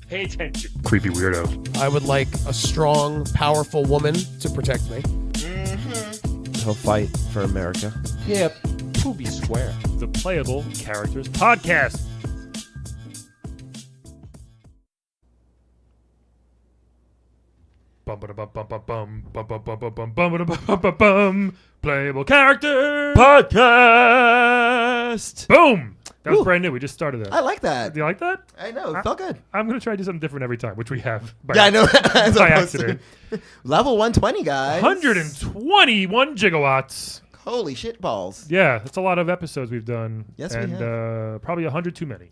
Pay attention. Creepy weirdo. I would like a strong, powerful woman to protect me. He'll fight for America. Yeah, be square. The Playable Characters Podcast. Playable Character Podcast. Boom! That was Ooh. brand new. We just started that. I like that. Do you like that? I know. It felt good. I'm going to try to do something different every time, which we have. Yeah, I know. By accident. Level 120, guys. 121 gigawatts. Holy shit balls. Yeah, that's a lot of episodes we've done. Yes, we and probably 100 too many.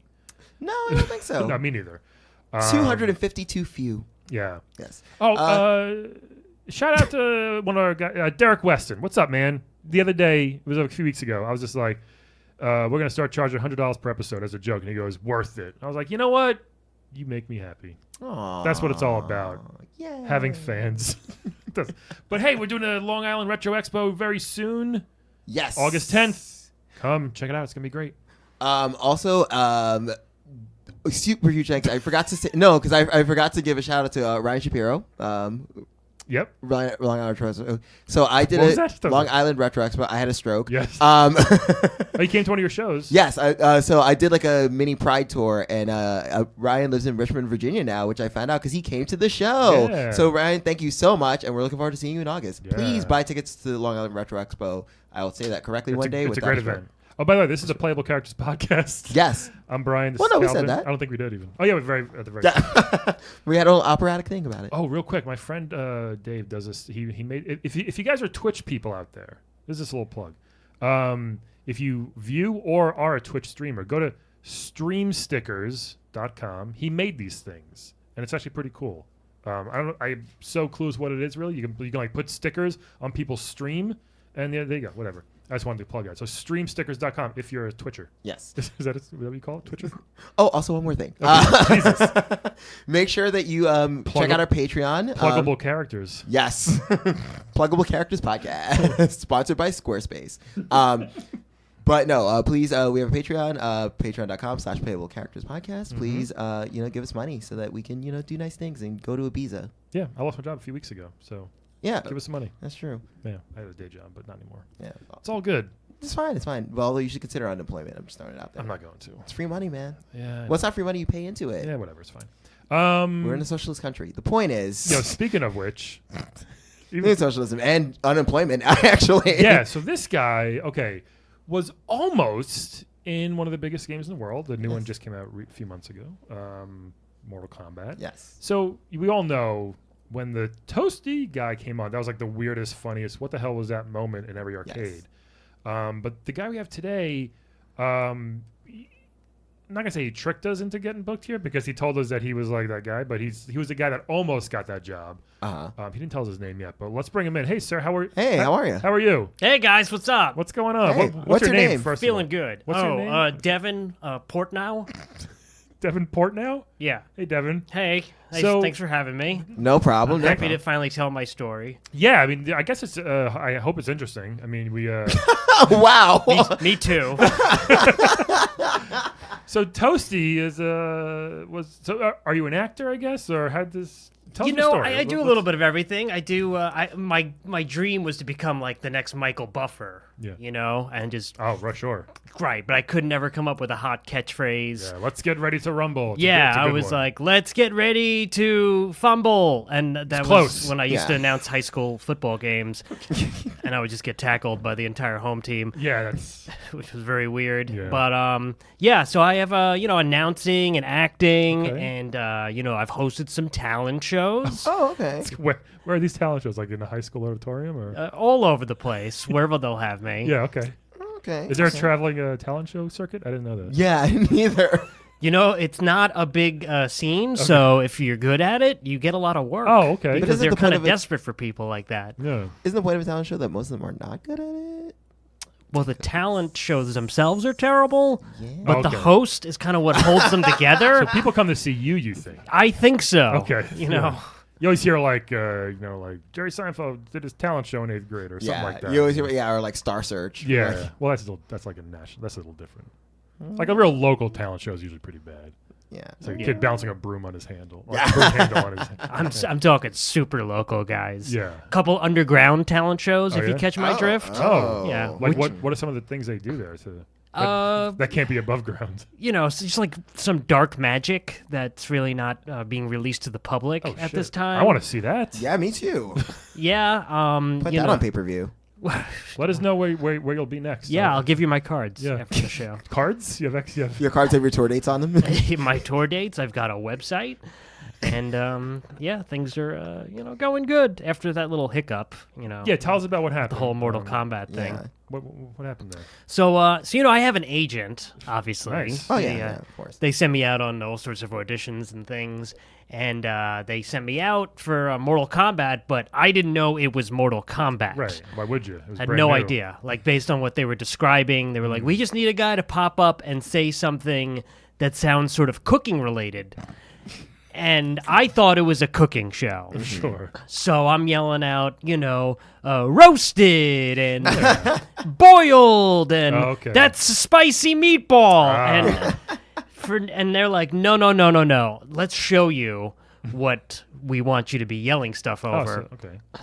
No, I don't think so. No, me neither. 252 few. Yeah. Yes. Oh, shout out to one of our guys, Derek Weston. What's up, man? The other day, it was a few weeks ago, I was just like, we're going to start charging $100 per episode as a joke. And he goes, worth it. I was like, you know what? You make me happy. Aww. That's what it's all about. Yeah. Having fans. But hey, we're doing a Long Island Retro Expo very soon. Yes. August 10th. Come check it out. It's going to be great. Also, super huge thanks. I forgot to say, no, because I forgot to give a shout out to Ryan Shapiro. Yep. Long Island Retro Expo. So I did What was a that? Long Island Retro Expo. I had a stroke. Yes. Oh, He came to one of your shows. yes. So I did like a mini Pride tour, and Ryan lives in Richmond, Virginia now, which I found out because he came to the show. Yeah. So Ryan, thank you so much, and we're looking forward to seeing you in August. Yeah. Please buy tickets to the Long Island Retro Expo. I will say that correctly one day. It's a great event. Oh, by the way, this is a Playable Characters Podcast. Yes. I'm Brian. This Well, is no, we Calvin. said that. I don't think we did even. Oh, yeah, at the very We had a little operatic thing about it. Oh, real quick, my friend Dave does this. He made if you guys are Twitch people out there, this is a little plug. If you view or are a Twitch streamer, go to streamstickers.com. He made these things, and it's actually pretty cool. I'm so clueless what it is really. You can like put stickers on people's stream, and there you go. Whatever. I just wanted to plug that. So streamstickers.com if you're a Twitcher. Yes. Is that what you call it? Twitcher? Oh, also one more thing. Okay. Jesus. Make sure that you check out our Patreon. Pluggable characters. Yes. Pluggable Characters Podcast. Sponsored by Squarespace. But no, please, we have a Patreon, patreon.com/Playable Characters Podcast. Please, give us money so that we can, do nice things and go to Ibiza. Yeah, I lost my job a few weeks ago, so Yeah. give us some money. That's true. Yeah, I had a day job, but not anymore. Yeah. It's all good. It's fine. It's fine. Well, you should consider unemployment. I'm just throwing it out there. I'm not going to. It's free money, man. Yeah. What's not free money? You pay into it. Yeah, whatever. It's fine. We're in a socialist country. The point is... Speaking of which... socialism and unemployment, actually. Yeah, so this guy, was almost in one of the biggest games in the world. The new one just came out a few months ago. Mortal Kombat. Yes. So we all know when the Toasty guy came on, that was like the weirdest, funniest, what the hell was that moment in every arcade. Yes. But the guy we have today, I'm not gonna say he tricked us into getting booked here because he told us that he was like that guy, but he was the guy that almost got that job. He didn't tell us his name yet, but let's bring him in. Hey, sir, how are you? Hey, how are you? How are you? Hey guys, what's up? What's going on? Hey, what's your name? First of all? Feeling good. What's your name? Devin Portnow. Devin Portnow? Yeah. Hey, Devin. Hey. So- Thanks for having me. No problem. I'm happy to finally tell my story. Yeah, I mean, I guess it's. I hope it's interesting. I mean, we. Wow. Me too. So Toasty is was. So are you an actor? I guess, or had this. Tell us the story. I do a little bit of everything. I do. My dream was to become like the next Michael Buffer. Yeah. And just Oh, right, sure. right. But I could never come up with a hot catchphrase. Yeah, let's get ready to rumble. It's I a was one. like, let's get ready to fumble. And that was close. when I used Yeah. to announce high school football games. And I would just get tackled by the entire home team, Yeah, that's. which was very weird. Yeah. But so I have announcing and acting, Okay. and I've hosted some talent shows Oh, okay. Where are these talent shows? Like in a high school auditorium, or? all over the place, wherever they'll have me. Yeah. Okay. Okay. Is there a traveling talent show circuit? I didn't know that. Yeah, neither. It's not a big scene, so if you're good at it, you get a lot of work. Oh, okay. But Because isn't they're the point kind of of it- desperate for people like that. Yeah. Isn't the point of a talent show that most of them are not good at it? Well, the talent shows themselves are terrible, Yeah. but the Okay. host is kind of what holds them together. So people come to see you. You think? I think so. Okay. Yeah. You always hear like like Jerry Seinfeld did his talent show in 8th grade or something like that. You always hear, or like Star Search. Yeah. Like, Well, that's like a national. That's a little different. Like a real local talent show is usually pretty bad. Yeah. It's like a kid bouncing a broom on his handle. Or a broom handle on his I'm talking super local, guys. Yeah. Couple underground talent shows, Oh, if you yeah? catch my drift. Oh. Yeah. Like what are some of the things they do there that can't be above ground? It's just like some dark magic that's really not being released to the public at this time. I want to see that. Yeah, me too. Yeah. Put that on pay-per-view. Let us know where you'll be next. Yeah, I'll give you my cards after the show. Cards? You have Your cards have your tour dates on them? My tour dates. I've got a website. And things are going good after that little hiccup. Yeah, tell us about what happened. The whole Mortal Kombat thing. Yeah. What happened there? So I have an agent, obviously. Nice. Oh, yeah, of course. They send me out on all sorts of auditions and things, and they sent me out for Mortal Kombat, but I didn't know it was Mortal Kombat. Right. Why would you? It was I had brand no new. idea. Like, based on what they were describing, they were like, we just need a guy to pop up and say something that sounds sort of cooking related. And I thought it was a cooking show. Sure. So I'm yelling out, roasted and boiled and that's a spicy meatball. And they're like, no. Let's show you what we want you to be yelling stuff over.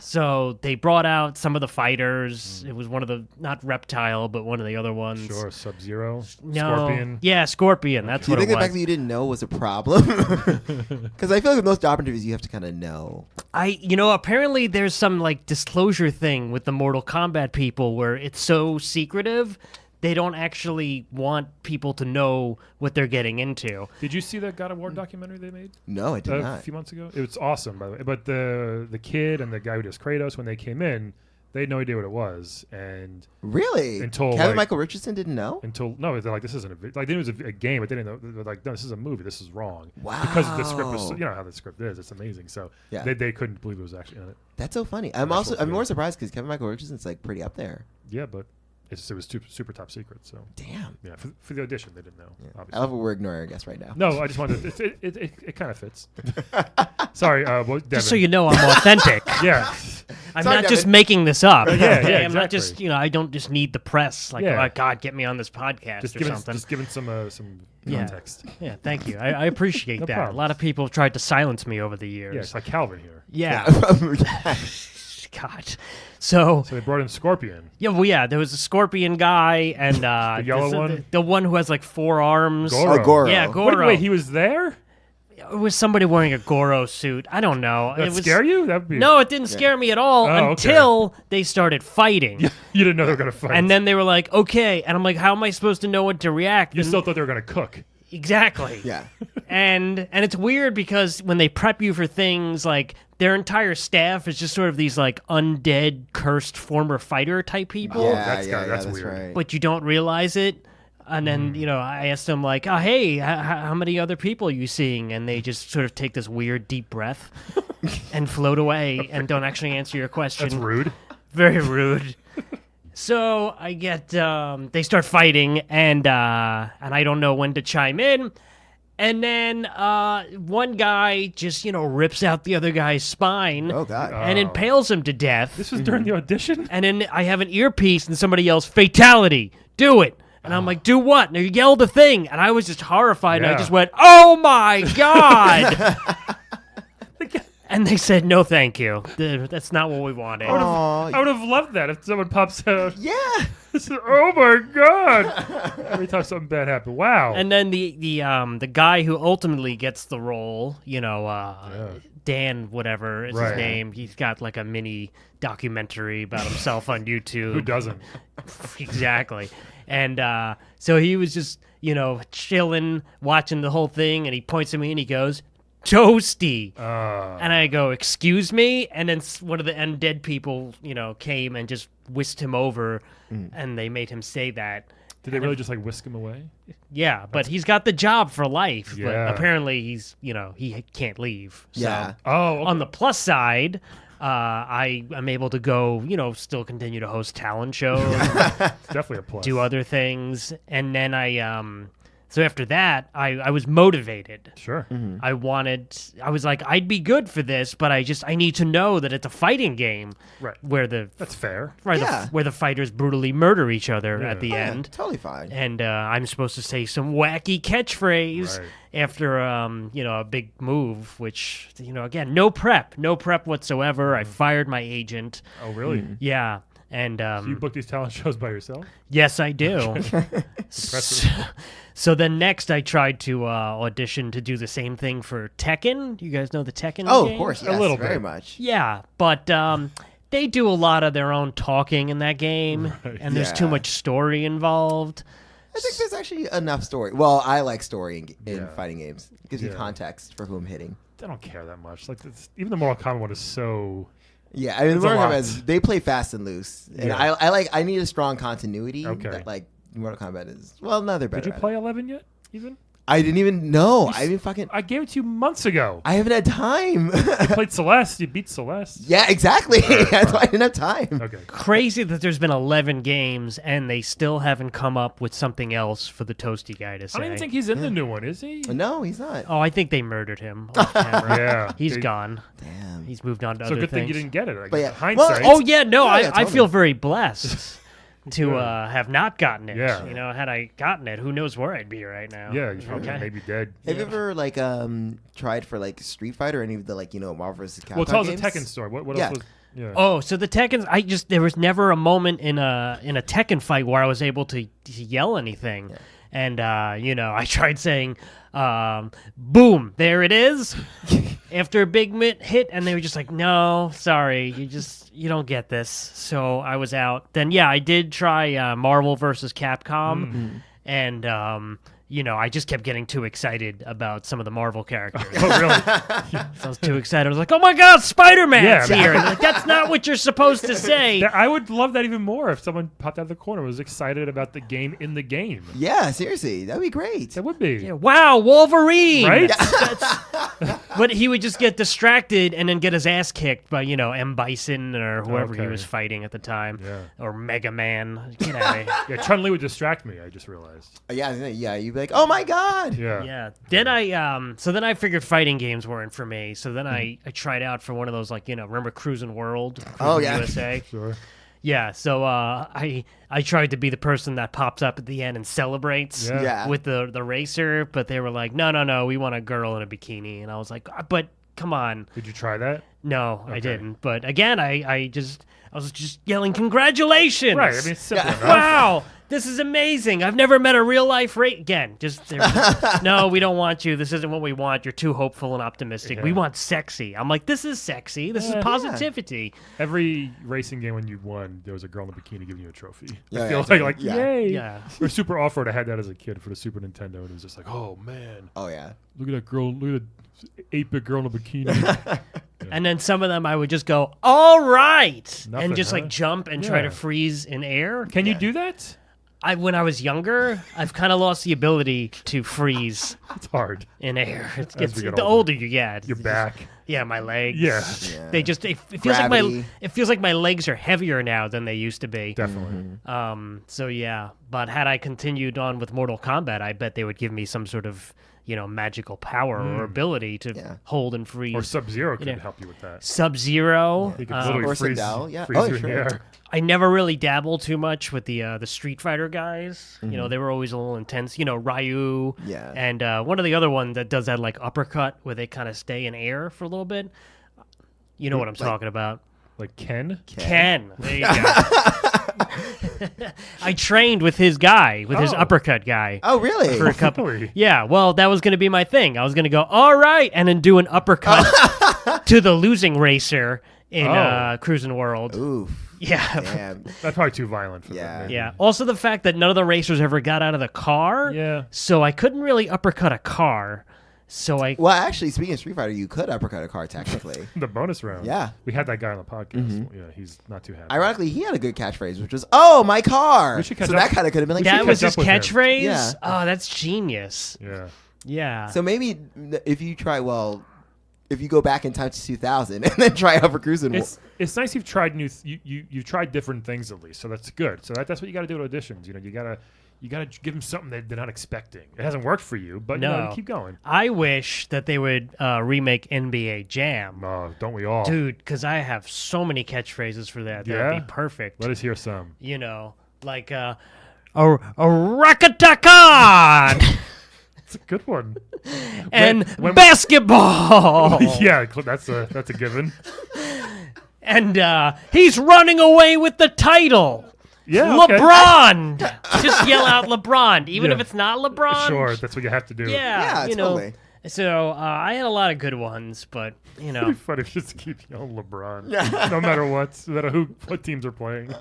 So they brought out some of the fighters. It was one of the, not Reptile, but one of the other ones. Sure, Sub-Zero? No. Scorpion? Yeah, Scorpion. That's Do you what think it the fact was. that you didn't know was a problem? Because I feel like with most job interviews, you have to kind of know. Apparently there's some like disclosure thing with the Mortal Kombat people where it's so secretive. They don't actually want people to know what they're getting into. Did you see that God of War documentary they made? No, I did A not. few months ago? It was awesome, by the way. But the kid and the guy who does Kratos, when they came in, they had no idea what it was. And Really? Until, Kevin like- Michael Richardson didn't know? no, they're like, this isn't like they knew it was a game, but they didn't know. They're like, no, this is a movie. This is wrong. Wow. Because the script was, you know how the script is. It's amazing. So Yeah. they couldn't believe it was actually on it. That's so funny. I'm more surprised because Kevin Michael Richardson's like pretty up there. Yeah, but it was super top secret. So Damn. yeah, for the audition, they didn't know. I Obviously. love what we're ignoring our guest right now. No, I just wanted it kind of fits. Sorry, Devin. Just so you know, I'm authentic. Yeah. I'm Sorry, not just Devin. making this up. Yeah, I'm not just, exactly. I don't just need the press. Like, Yeah. oh, God, get me on this podcast Just or giving something. just giving some Yeah. context. Yeah, thank you. I appreciate No that. problem. A lot of people have tried to silence me over the years. Yeah, it's like Calvin here. Yeah. Yeah. God. So, So they brought in Scorpion. there was a Scorpion guy and The yellow one? the one who has like 4 arms. Goro. Oh, Goro. Yeah, Wait, Goro. wait, he was there? It was somebody wearing a Goro suit. I don't know. That It was scare you? That'd be No, it didn't scare me at all Oh, okay. until they started fighting. You didn't know they were gonna fight. And then they were like, okay. And I'm like, how am I supposed to know what to react? you And- still thought they were gonna cook. Exactly. Yeah. And it's weird because when they prep you for things, like their entire staff is just sort of these like undead, cursed former fighter type people. that's weird. right. But you don't realize it. And then, I asked them like, oh, hey, how many other people are you seeing? And they just sort of take this weird deep breath and float away and don't actually answer your question. That's rude. Very rude. So I get, they start fighting, and I don't know when to chime in. And then one guy just, rips out the other guy's spine Oh, God. and impales him to death. This was during the audition? And then I have an earpiece, and somebody yells, "Fatality! Do it!" And I'm like, "Do what?" And they yell the thing, and I was just horrified. And I Yeah. just went, "Oh my God!" And they said, "No, thank you. That's not what we wanted." Aw, I would have loved that if someone pops out. yeah. Oh my God! Every time something bad happened. Wow. And then the guy who ultimately gets the role, Dan, whatever is Right. his name. He's got like a mini documentary about himself on YouTube. Who doesn't? Exactly. And so he was just, chilling, watching the whole thing, and he points at me and he goes, "Toasty." And I go, "Excuse me?" And then one of the undead people, came and just whisked him over, and they made him say that. Did they really just like whisk him away? Yeah, but he's got the job for life. Yeah. But apparently he's, he can't leave. So Yeah. Oh, okay. on the plus side, I am able to go, still continue to host talent shows, It's definitely a plus. do other things, and then I So after that, I was motivated. Sure. I was like, I'd be good for this, but I need to know that it's a fighting game, Right. where That's fair. where the fighters brutally murder each other at the end, Totally fine. and I'm supposed to say some wacky catchphrase Right. after a big move, which again, no prep whatsoever. I fired my agent. Oh, really? Yeah. And So you book these talent shows by yourself? yes, I do. So then next, I tried to audition to do the same thing for Tekken. You guys know the Tekken Oh, game? of course. A Yes, little very bit. much. Yeah, but they do a lot of their own talking in that game, Right. and there's too Yeah. much story involved. I think there's actually enough story. Well, I like story in Yeah. fighting games. It gives you Yeah. context for who I'm hitting. I don't care that much. Like even the Mortal Kombat one is so. Yeah, I mean, It's a Mortal lot. Kombat is, they play fast and loose, and Yeah. I need a strong continuity. Okay. That, like Mortal Kombat is. Well, no, they're better. Did you at play it. 11 yet? Even I didn't even know. I didn't fucking. I gave it to you months ago. I haven't had time. You played Celeste. You beat Celeste. Yeah, exactly. Alright, That's why I fine. didn't have time. Okay. Crazy that there's been 11 games, and they still haven't come up with something else for the Toasty guy to say. I don't even think he's in the new one, is he? No, he's not. Oh, I think they murdered him off camera. Yeah. He's They- gone. Damn. He's moved on to So other good thing you things. didn't get it. I But guess. yeah. Hindsight. Oh yeah, no, Yeah, I totally. feel very blessed to Yeah. have not gotten it. Yeah. Had I gotten it, who knows where I'd be right now. Yeah, you're probably Okay. maybe dead. Have you ever tried for like Street Fighter or any of the Marvel vs. Capcom Well, tell us games? a Tekken story. What Yeah. else was? Yeah. Oh, so the Tekkens, there was never a moment in a Tekken fight where I was able to yell anything. Yeah. And I tried saying, boom, there it is. After a big hit, and they were just like, no, sorry, you don't get this. So I was out. Then, yeah, I did try Marvel versus Capcom, and, I just kept getting too excited about some of the Marvel characters. Oh, really? So I was too excited. I was like, oh my God, Spider-Man's Yeah. here. Like, that's not what you're supposed to say. I would love that even more if someone popped out of the corner and was excited about the game in the game. Yeah, seriously, that'd be great. That would be. Yeah, wow, Wolverine. Right? But he would just get distracted and then get his ass kicked by, M. Bison or whoever he Okay. was fighting at the time. Yeah. Or Mega Man. Get out of here. Yeah, Chun-Li would distract me, I just realized. Yeah, you'd be like, oh my God. Yeah. Yeah. Then I figured fighting games weren't for me. So then I tried out for one of those, remember Cruising World? Oh, Cruising yeah. USA? Sure. Yeah, so I tried to be the person that pops up at the end and celebrates Yeah. Yeah. with the racer, but they were like, no, we want a girl in a bikini. And I was like, but come on. Did you try that? No, I Okay. didn't. But again, I was just yelling, congratulations. Right. I mean, it's simple enough. Wow, this is amazing. I've never met a real life again. No, we don't want you. This isn't what we want. You're too hopeful and optimistic. We Yeah. want sexy. I'm like, this is sexy. This Yeah. is positivity. Every racing game when you won, there was a girl in a bikini giving you a trophy. Yeah, I feel yeah, like yeah. yay. Yeah. Or Super Off-Road, I had that as a kid for the Super Nintendo, and it was just like, oh, man. Oh yeah. Look at that girl. Look at that 8-bit girl in a bikini. And then some of them I would just go, all right, Nothing, and just huh? like jump and try Yeah. to freeze in air. Can you Yeah. do that? When I was younger, I've kind of lost the ability to freeze It's hard. in air. It we gets, get the older. older you get, Your it's back. just- yeah, my legs. Yeah. Yeah. They just it feels Gravity. it feels like my legs are heavier now than they used to be. Definitely. So yeah, but had I continued on with Mortal Kombat, I bet they would give me some sort of magical power or ability to Yeah. hold and freeze. Or Sub-Zero could Yeah. help you with that. Sub-Zero. He could literally Or freeze, Sindel, yeah. freeze Oh, you in sure. the air. I never really dabbled too much with the Street Fighter guys. Mm-hmm. They were always a little intense. Ryu. Yeah. And one of the other ones that does that like uppercut where they kind of stay in air for a little bit. You know what I'm talking about. Like Ken? Ken. There you go. I trained with his guy, with his Oh. uppercut guy. Oh really? For a couple. Really? Yeah, well, that was going to be my thing. I was going to go, all right, and then do an uppercut to the losing racer in Oh. Cruising World. Oof. Yeah. Damn. That's probably too violent for Yeah. that. maybe. Yeah. Also, the fact that none of the racers ever got out of the car. Yeah. So I couldn't really uppercut a car. So I. Well, actually, speaking of Street Fighter, you could uppercut a car technically. The bonus round. Yeah. We had that guy on the podcast. Yeah, he's not too happy. Ironically, he had a good catchphase, which was "Oh, my car." We should catch So up. that kind of could have been like That should was catch his up with him. catchphrase? Yeah. Oh, that's genius. Yeah. Yeah. So maybe if you try, if you go back in time to 2000 and then try Upper Cruising, It's nice you've tried you've tried different things at least, so that's good. So that's what you got to do at auditions. You you got to give them something that they're not expecting. It hasn't worked for you, but No. keep going. I wish that they would remake NBA Jam. Oh, don't we all? Dude, because I have so many catchphrases for that. That Yeah? would be perfect. Let us hear some. Like a Rakatakan It's a good one. and when- basketball. Yeah, that's a given. And he's running away with the title. Yeah, okay. LeBron. Just yell out LeBron, even Yeah. if it's not LeBron. Sure, that's what you have to do. Yeah, totally. So I had a lot of good ones, but It'd be funny if you just keep yelling LeBron, no matter what, no matter what teams are playing.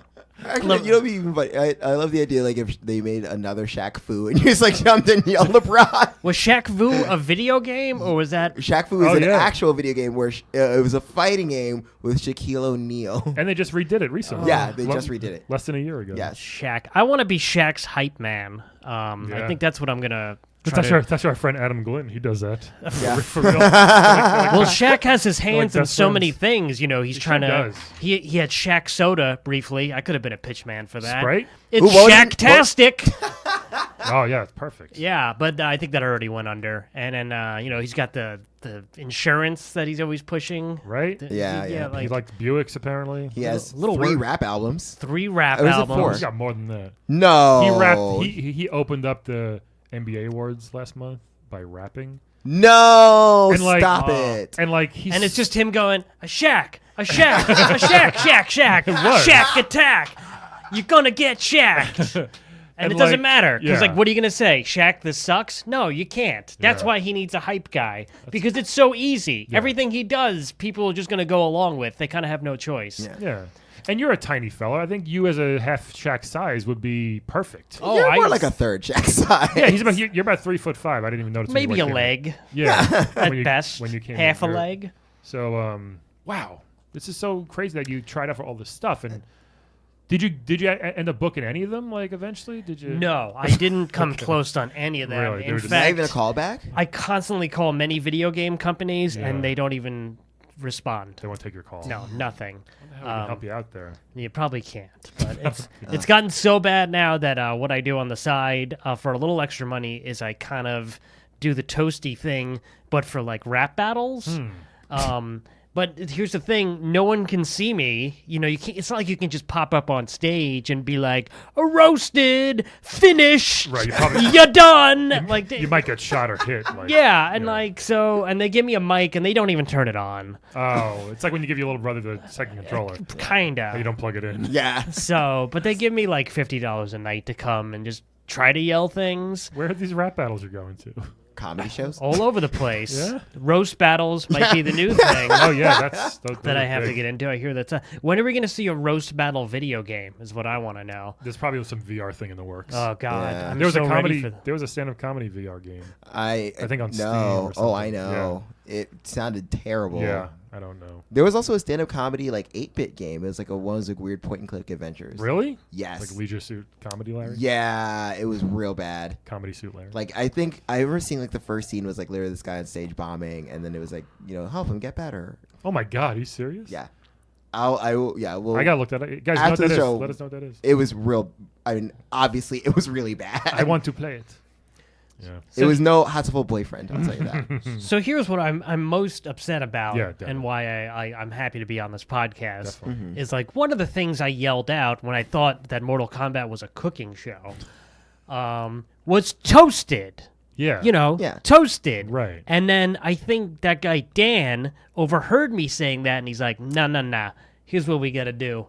Actually, you know, even funny. I love the idea, like if they made another Shaq Fu and you just like jumped in and yelled LeBron. was Shaq Fu a video game or was that? Shaq Fu is Oh, an yeah. actual video game where it was a fighting game with Shaquille O'Neal. And they just redid it recently. Yeah, they just redid it. Less than a year ago. Yes. Shaq. I want to be Shaq's hype man. I Yeah. think that's what I'm gonna. That's our friend Adam Glynn. He does that. Yeah. For real. Well, Shaq has his hands in best so many friends. things. He's trying to. does. He had Shaq soda briefly. I could have been a pitch man for that. Sprite? It's Ooh, what was it? Shaq-tastic. Oh yeah, it's perfect. Yeah, but I think that already went under. And then he's got the insurance that he's always pushing. Right? Yeah. He Like likes Buicks apparently. He has Little 3 word- rap albums. 3 rap Or is it albums. 4? He's got more than that. No. He rapped. He opened up the NBA awards last month by rapping. No. And, like, Stop it. And like he's And it's just him going, a Shaq, Shaq, was. Shaq attack. You're gonna get Shaq. And And, it doesn't like, matter. Because, yeah. what are you going to say? Shaq, this sucks? No, you can't. That's Yeah. why he needs a hype guy. Because it's so easy. Everything he does, people are just going to go along with. They kind of have no choice. Yeah. And you're a tiny fella. I think you as a half Shaq size would be perfect. Oh, You're more like a third Shaq size. Yeah, you're about 3'5". I didn't even notice. when you Maybe a came in. leg. Yeah, At best. when you came half a in, you're- leg. So, wow, this is so crazy that you tried out for all this stuff. And did you end up booking any of them? Like eventually, did you? No, I didn't come close on any of them. Really? They In were just- Not fact, even a callback? I constantly call many video game companies, Yeah. and they don't even respond. They won't take your call. No, nothing. How can help you out there? You probably can't, but it's gotten so bad now that what I do on the side for a little extra money is I kind of do the Toasty thing, but for like rap battles. But here's the thing: no one can see me. You can't. It's not like you can just pop up on stage and be like, "Roasted, finished, Right, you probably- you're done." Like You might get shot or hit. Like, yeah, and and they give me a mic and they don't even turn it on. Oh, it's like when you give your little brother the second controller. Kinda. You don't plug it in. Yeah. So, but they give me like $50 a night to come and just try to yell things Where are these rap battles you're going to? Comedy shows? all over the place. Yeah? Roast battles might be the new thing Oh yeah, those that are I have to big. get into. I hear that's when are we going to see a roast battle video game? Is what I want to know. There's probably some VR thing in the works. Oh God, Yeah. I'm there was so a ready comedy. for There was a stand-up comedy VR game. I think on Steam no. or Oh, I something. know. It sounded terrible. Yeah, I don't know. There was also a stand-up comedy 8-bit game. It was one of those weird point-and-click adventures. Really? Yes. Like Leisure Suit Comedy Larry? Yeah, it was real bad. Comedy Suit Larry. I think I remember seeing the first scene was literally this guy on stage bombing, and then it was help him get better. Oh my God, are you serious? Yeah, I will. Yeah, well, I gotta look that up. Guys, you know what after that the is? show- Let us know what that is. It was real. I mean, obviously, it was really bad. I want to play it. Yeah. It was no Hatoful boyfriend. I'll tell you that. So here's what I'm most upset about, Yeah, definitely. and why I'm happy to be on this podcast. Definitely. Is one of the things I yelled out when I thought that Mortal Kombat was a cooking show was toasted. Yeah. Yeah. Toasted. Right. And then I think that guy Dan overheard me saying that, and he's like, nah. Here's what we got to do.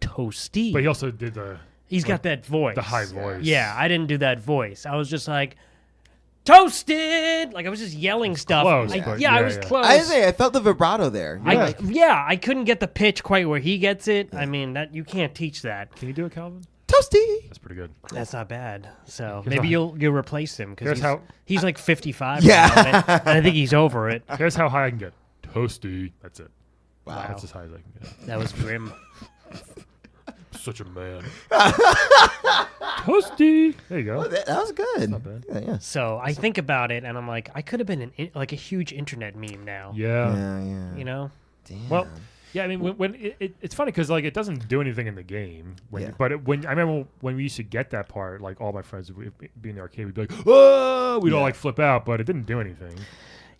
Toasty. But he also did the He's got that voice. the high voice. Yeah, I didn't do that voice. I was just like, toasted. Like I was just yelling stuff. Close, I but I yeah, was yeah. close. I felt the vibrato there. I couldn't get the pitch quite where he gets it. I mean, that you can't teach that. Can you do it, Calvin? Toasty. That's pretty good. That's not bad. So Here's maybe how- you'll replace him here's because how- he's like 55. Yeah. now, and I think he's over it. Here's how high I can get. Toasty. That's it. Wow. That's as high as I can get. That was grim. Such a man. Toasty. There you go. Oh, that was good. Not bad. Yeah. So I think about it, and I'm like, I could have been like a huge internet meme now. Yeah. Yeah. You know? Damn. Well, Yeah, I mean, when it's funny because like it doesn't do anything in the game. But when I remember when we used to get that part, like all my friends would be in the arcade, we'd be like, "Oh!" We'd all like flip out, but it didn't do anything.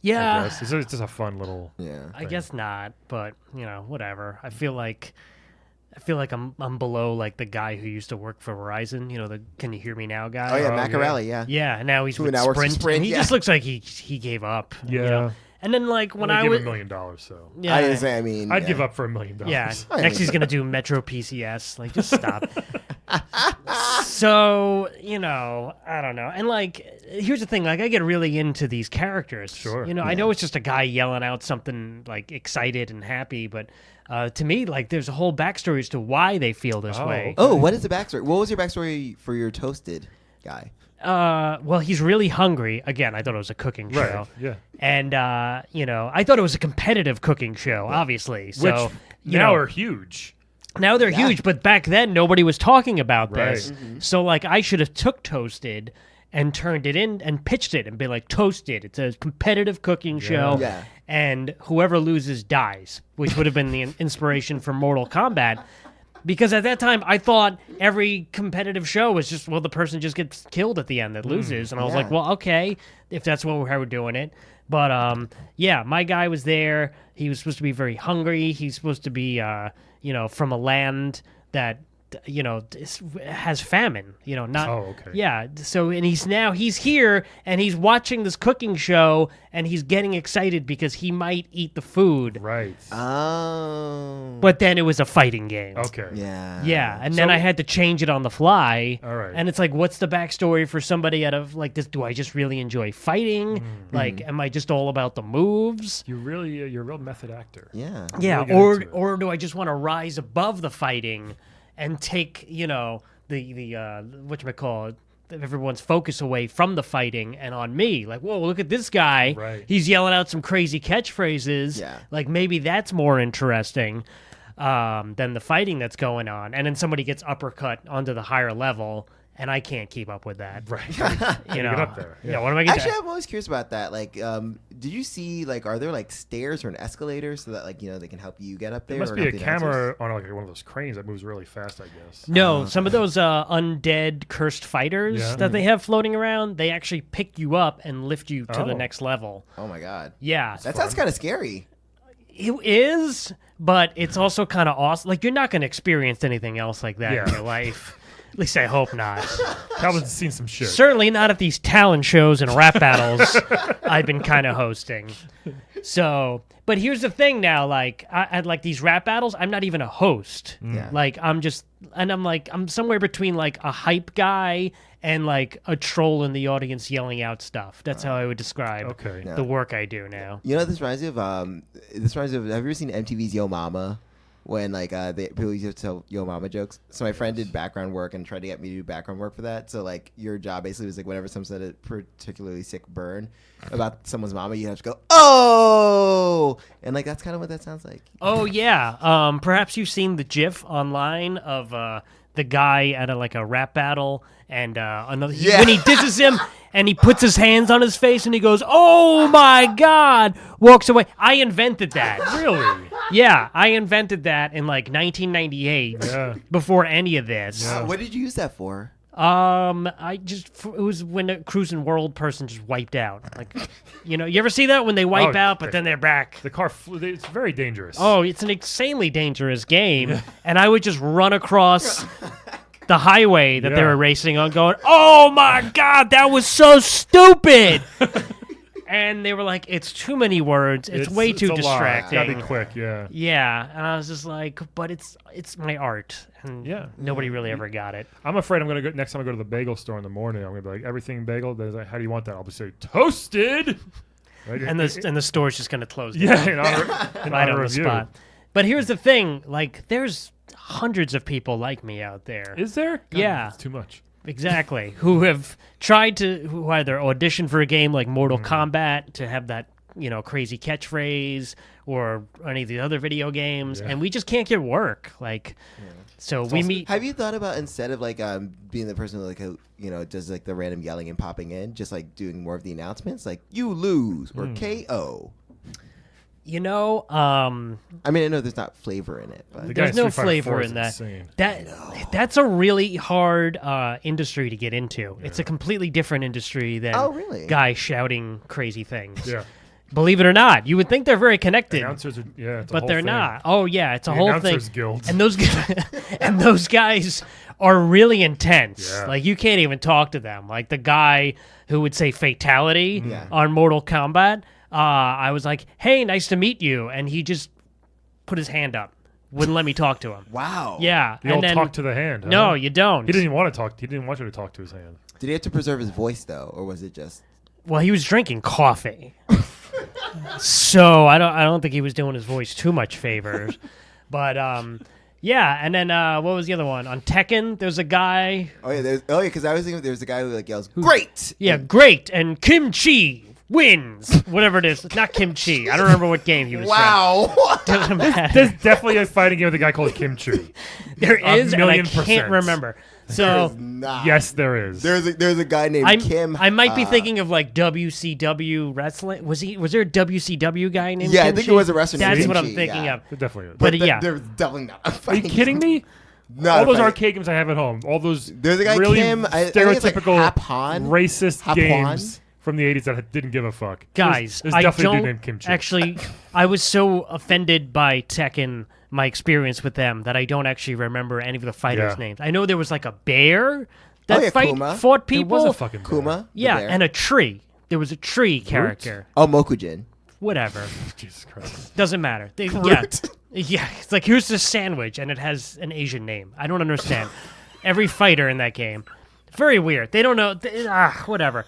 Yeah, I guess. It's just a fun little. Yeah. I guess not, but whatever. I feel like I'm below like the guy who used to work for Verizon. The "Can you hear me now" guy. Oh yeah, Macarelli. Yeah. Yeah, and now he's with now works for Sprint. Sprint, And he yeah. just looks like he gave up. Yeah. And then like when I I give was $1 million, so yeah, I didn't say. I mean, I'd give up for $1 million. yeah. I Next he's gonna do Metro PCS. Like just stop. So I don't know. And like here's the thing. Like I get really into these characters. Sure. I know it's just a guy yelling out something like excited and happy, but to me, like there's a whole backstory as to why they feel this way. Oh, what is the backstory? What was your backstory for your Toasted guy? Well, he's really hungry. Again, I thought it was a cooking show. Right. Yeah. And I thought it was a competitive cooking show, obviously. So Which now are huge. now they're huge, but back then nobody was talking about Right. this. So like I should have took Toasted and turned it in and pitched it and been like, Toasted, it's a competitive cooking show. Yeah. And whoever loses dies, which would have been the inspiration for Mortal Kombat. Because at that time, I thought every competitive show was just, the person just gets killed at the end that loses. And I was like, well, okay, if that's how we're doing it. But, yeah, my guy was there. He was supposed to be very hungry. He's supposed to be, from a land that, has famine, not. Oh, okay. Yeah. So, and he's here and he's watching this cooking show and he's getting excited because he might eat the food. Right. Oh. But then it was a fighting game. Okay. Yeah. Yeah, and then I had to change it on the fly. All right. And it's like, what's the backstory for somebody out of like this? Do I just really enjoy fighting? Like, am I just all about the moves? You're a real method actor. Yeah. Yeah, really get into it. or do I just want to rise above the fighting and take the whatchamacallit, everyone's focus away from the fighting and on me? Like, whoa, look at this guy. Right. He's yelling out some crazy catchphrases. Yeah. Like maybe that's more interesting than the fighting that's going on. And then somebody gets uppercut onto the higher level, and I can't keep up with that. Right. You know, Get up there. Yeah. What am I going Actually, I'm always curious about that. Like, did you see are there like stairs or an escalator so that they can help you get up there? There must or be help a the camera announcers? on like one of those cranes that moves really fast, I guess. No, some of those undead cursed fighters Yeah. that they have floating around, they actually pick you up and lift you to the Oh. next level. Oh my god. Yeah. That sounds kind of scary. It is, but it's also kind of awesome. Like, you're not going to experience anything else like that in Yeah. your life. At least I hope not. Calvin's seen some shit. Certainly not at these talent shows and rap battles I've been kind of hosting. So, but here's the thing now, like, at like these rap battles, I'm not even a host. Yeah. Like, I'm somewhere between like a hype guy and like a troll in the audience yelling out stuff. That's how I would describe Okay. Yeah. the work I do now. You know what this reminds me of? This reminds me of. Have you ever seen MTV's Yo Mama? When people used to tell Yo Mama jokes. So my friend did background work and tried to get me to do background work for that. So like your job basically was like whenever someone said a particularly sick burn about someone's mama, you have to go, oh, and like that's kind of what that sounds like. Oh yeah. Perhaps you've seen the GIF online of the guy at a rap battle, and another Yeah. when he disses him, and he puts his hands on his face, and he goes, "Oh my God!" Walks away. I invented that. Really? Yeah, I invented that in like 1998. Yeah. Before any of this. Yeah. What did you use that for? It was when a cruising world person just wiped out. Like, you ever see that when they wipe Oh, out, but then they're back? The car flew. It's very dangerous. Oh, it's an insanely dangerous game, and I would just run across the highway that they Yeah. were racing on, going, "Oh my God, that was so stupid!" And they were like, "It's too many words. It's way too a lot. It's distracting." gotta be quick. Yeah. Yeah, and I was just like, "But it's my art," and Yeah. nobody really ever got it. I'm afraid I'm gonna go next time I go to the bagel store in the morning. I'm gonna be like, everything bagel. There's like, how do you want that? I'll be say toasted. Right? And the store's just gonna close down. yeah, in honor, in Right honor on the of you. spot. But here's the thing: like, there's hundreds of people like me out there. Is there? God, Yeah. it's too much. Exactly. Who have who either audition for a game like Mortal Kombat to have that, crazy catchphrase, or any of the other video games, Yeah. and we just can't get work. Like, so we meet. Have you thought about instead of like being the person who does like the random yelling and popping in, just like doing more of the announcements, like you lose or KO? You know, I mean, I know there's not flavor in it, but The guy there's in no Street Fighter flavor 4 is in that. insane. That's a really hard industry to get into. It's a completely different industry than Oh, really? guys shouting crazy things. Yeah. Believe it or not, you would think they're very connected, Announcers are, it's a but whole they're thing. not. Oh yeah, it's a The whole thing. Announcers Guild. And those guys are really intense. Yeah. Like you can't even talk to them. Like the guy who would say fatality Yeah. on Mortal Kombat. I was like, "Hey, nice to meet you," and he just put his hand up, wouldn't let me talk to him. wow. Yeah, You don't and then talk to the hand. Huh? no, you don't. He didn't even want to talk. He didn't want you to talk to his hand. Did he have to preserve his voice though, or was it just? Well, he was drinking coffee, so I don't think he was doing his voice too much favors. But yeah, and then what was the other one on Tekken? There's a guy. Oh yeah, because I was thinking there's a guy who like yells, "Great!" Yeah, great, and Kimchi wins. Whatever it is, it's not Kimchi. I don't remember what game he was Wow. from. Doesn't matter. There's definitely a fighting game with a guy called Kimchi. There is, and I 1,000,000%. can't remember. So Nah. Yes, there is. There's a guy named Kim. I might be thinking of like WCW wrestling. Was there a WCW guy named? Yeah, I Kimchi? think it was a wrestler named That's what I'm Kimchi, thinking yeah. of. There definitely is. But yeah, There's definitely not. Are you kidding me? Not All a those fighting- arcade games I have at home, all those There's a guy, really Kim, I think it's like stereotypical Hap-Han? racist Hap-Han? games from the 80s that didn't give a fuck. guys, there's I definitely a dude don't named Kimchi. actually. I was so offended by Tekken, my experience with them, that I don't actually remember any of the fighters' Yeah. names. I know there was like a bear that yeah, fought Kuma. fought There people. was a fucking bear. Kuma. the yeah, bear. and a tree. There was a tree character. Oh, Mokujin. Whatever. Jesus Christ. Doesn't matter. Yeah. Groot. Yeah. It's like, here's this sandwich, and it has an Asian name. I don't understand. Every fighter in that game. Very weird. They don't know. Whatever.